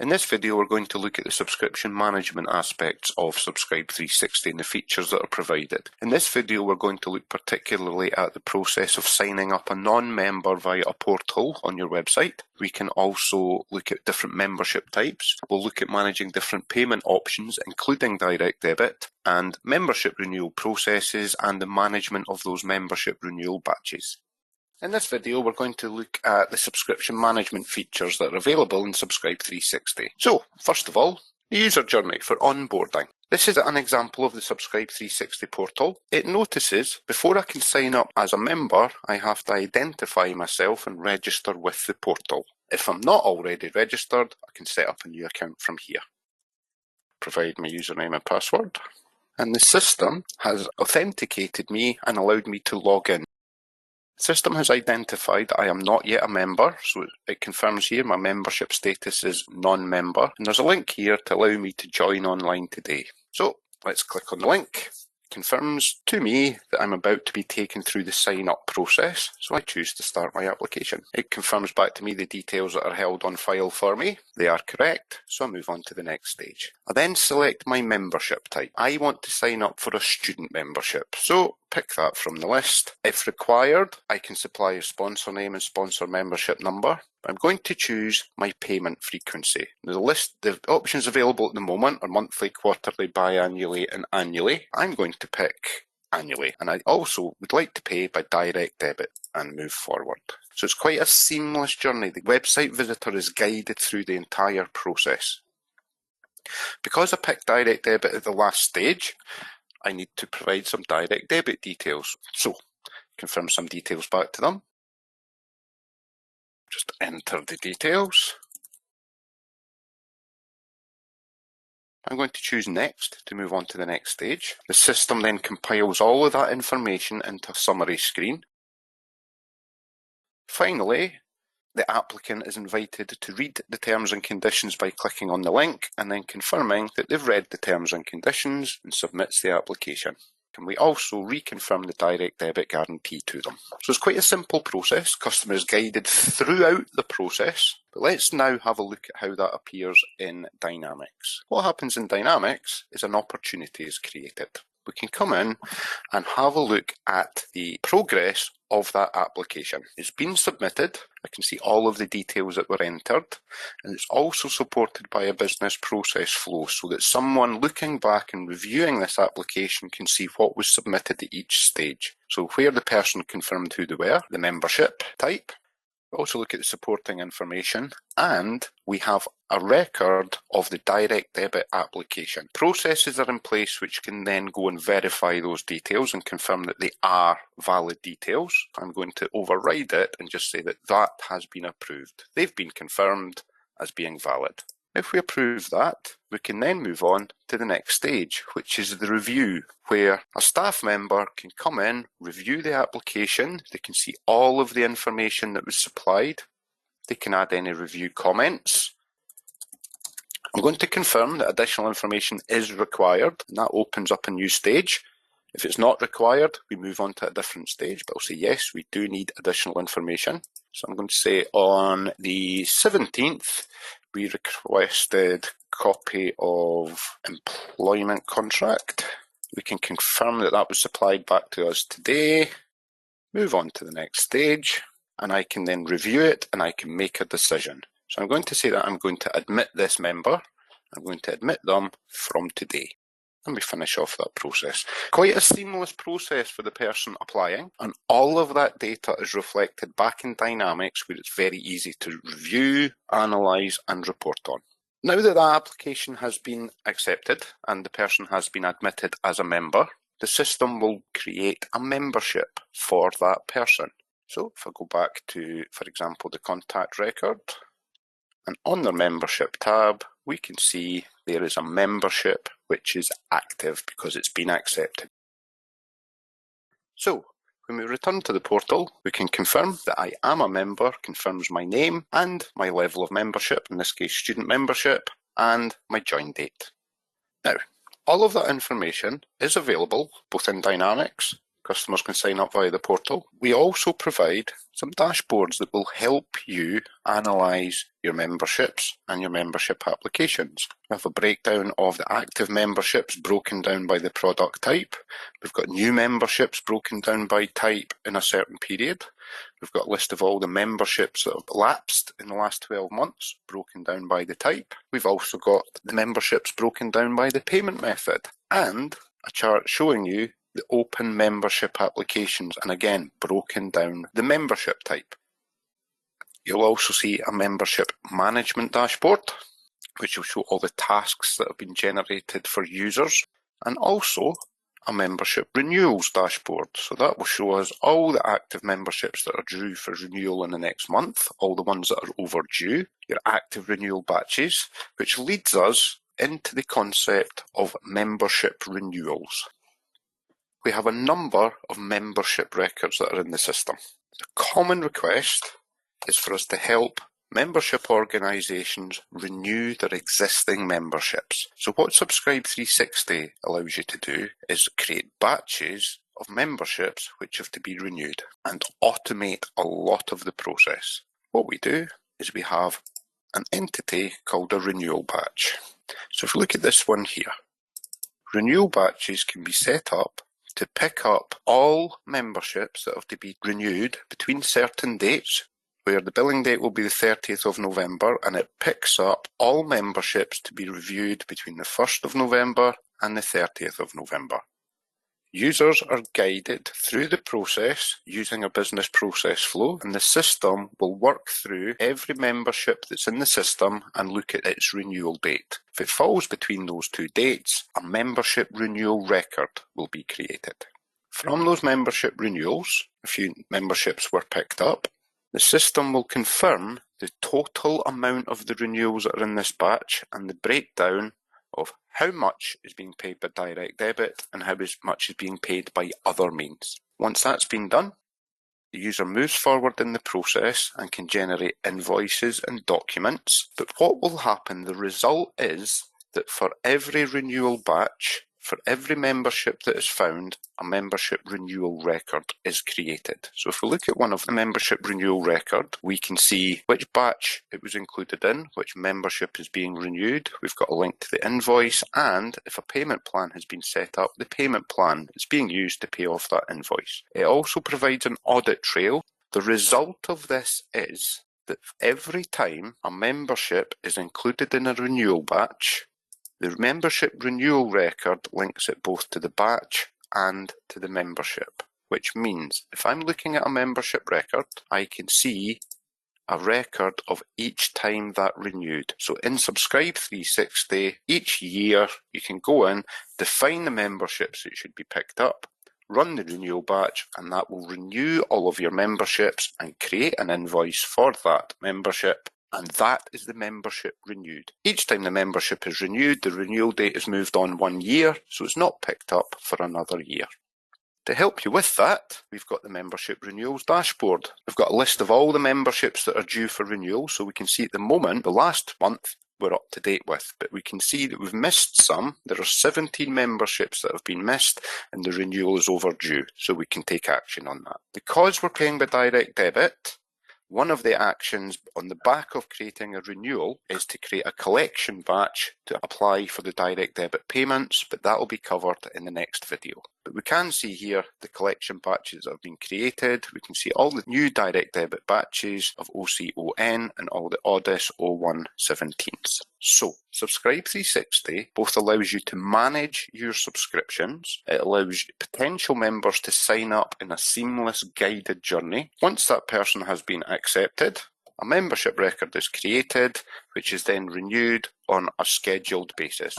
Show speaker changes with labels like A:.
A: In this video, we're going to look at the subscription management aspects of Subscribe 360 and the features that are provided. In this video, we're going to look particularly at the process of signing up a non-member via a portal on your website. We can also look at different membership types. We'll look at managing different payment options, including direct debit, and membership renewal processes and the management of those membership renewal batches. In this video, we're going to look at the subscription management features that are available in Subscribe 360. So, first of all, the user journey for onboarding. This is an example of the Subscribe 360 portal. It notices before I can sign up as a member, I have to identify myself and register with the portal. If I'm not already registered, I can set up a new account from here. Provide my username and password. And the system has authenticated me and allowed me to log in. The system has identified that I am not yet a member, so it confirms here my membership status is non-member, and there's a link here to allow me to join online today. So let's click on the link. It confirms to me that I'm about to be taken through the sign-up process, so I choose to start my application. It confirms back to me the details that are held on file for me. They are correct, so I move on to the next stage. I then select my membership type. I want to sign up for a student membership, so pick that from the list. If required, I can supply a sponsor name and sponsor membership number. I'm going to choose my payment frequency. The options available at the moment are monthly, quarterly, biannually, and annually. I'm going to pick annually, and I also would like to pay by direct debit and move forward. So it's quite a seamless journey. The website visitor is guided through the entire process. Because I picked direct debit at the last stage, I need to provide some direct debit details. So, confirm some details back to them. Just enter the details. I'm going to choose Next to move on to the next stage. The system then compiles all of that information into a summary screen. Finally, the applicant is invited to read the terms and conditions by clicking on the link and then confirming that they've read the terms and conditions and submits the application. And we also reconfirm the direct debit guarantee to them. So it's quite a simple process. Customer is guided throughout the process. But let's now have a look at how that appears in Dynamics. What happens in Dynamics is an opportunity is created. We can come in and have a look at the progress of that application. It's been submitted. I can see all of the details that were entered, and it's also supported by a business process flow so that someone looking back and reviewing this application can see what was submitted at each stage. So where the person confirmed who they were, the membership type. We also look at the supporting information, and we have a record of the direct debit application. Processes are in place which can then go and verify those details and confirm that they are valid details. I'm going to override it and just say that that has been approved. They've been confirmed as being valid. If we approve that, we can then move on to the next stage, which is the review, where a staff member can come in, review the application, they can see all of the information that was supplied, they can add any review comments. I'm going to confirm that additional information is required, and that opens up a new stage. If it's not required, we move on to a different stage, but I'll say yes, we do need additional information. So I'm going to say on the 17th, we requested copy of employment contract. We can confirm that that was supplied back to us today. Move on to the next stage, and I can then review it and I can make a decision. So I'm going to say that I'm going to admit this member. I'm going to admit them from today. And we finish off that process. Quite a seamless process for the person applying, and all of that data is reflected back in Dynamics where it's very easy to review, analyse and report on. Now that that application has been accepted and the person has been admitted as a member, the system will create a membership for that person. So if I go back to, for example, the contact record, and on the membership tab, we can see there is a membership which is active because it's been accepted. So when we return to the portal, we can confirm that I am a member, confirms my name and my level of membership, in this case student membership, and my join date. Now, all of that information is available both in Dynamics, Customers can sign up via the portal. We also provide some dashboards that will help you analyse your memberships and your membership applications. We have a breakdown of the active memberships broken down by the product type. We've got new memberships broken down by type in a certain period. We've got a list of all the memberships that have lapsed in the last 12 months, broken down by the type. We've also got the memberships broken down by the payment method, and a chart showing you the open membership applications, and again, broken down the membership type. You'll also see a membership management dashboard, which will show all the tasks that have been generated for users, and also a membership renewals dashboard. So that will show us all the active memberships that are due for renewal in the next month, all the ones that are overdue, your active renewal batches, which leads us into the concept of membership renewals. We have a number of membership records that are in the system. The common request is for us to help membership organisations renew their existing memberships. So what Subscribe 360 allows you to do is create batches of memberships which have to be renewed and automate a lot of the process. What we do is we have an entity called a renewal batch. So if we look at this one here, renewal batches can be set up to pick up all memberships that have to be renewed between certain dates, where the billing date will be the 30th of November, and it picks up all memberships to be reviewed between the 1st of November and the 30th of November. Users are guided through the process using a business process flow, and the system will work through every membership that's in the system and look at its renewal date. If it falls between those two dates, a membership renewal record will be created. From those membership renewals, a few memberships were picked up. The system will confirm the total amount of the renewals that are in this batch and the breakdown of how much is being paid by direct debit and how much is being paid by other means. Once that's been done, the user moves forward in the process and can generate invoices and documents. But what will happen, the result is that for every renewal batch, for every membership that is found, a membership renewal record is created. So if we look at one of the membership renewal record, we can see which batch it was included in, which membership is being renewed. We've got a link to the invoice, and if a payment plan has been set up, the payment plan is being used to pay off that invoice. It also provides an audit trail. The result of this is that every time a membership is included in a renewal batch, the membership renewal record links it both to the batch and to the membership, which means if I'm looking at a membership record, I can see a record of each time that renewed. So in Subscribe 360, each year you can go in, define the memberships that should be picked up, run the renewal batch, and that will renew all of your memberships and create an invoice for that membership. And that is the membership renewed. Each time the membership is renewed, the renewal date is moved on 1 year, so it's not picked up for another year. To help you with that, we've got the membership renewals dashboard. We've got a list of all the memberships that are due for renewal, so we can see at the moment, the last month, we're up to date with, but we can see that we've missed some. There are 17 memberships that have been missed and the renewal is overdue, so we can take action on that. Because we're paying by direct debit, one of the actions on the back of creating a renewal is to create a collection batch to apply for the direct debit payments, but that will be covered in the next video. But we can see here the collection batches that have been created. We can see all the new direct debit batches of OCON and all the ODIS 0117s. So, Subscribe 360 both allows you to manage your subscriptions. It allows potential members to sign up in a seamless guided journey. Once that person has been accepted, a membership record is created, which is then renewed on a scheduled basis.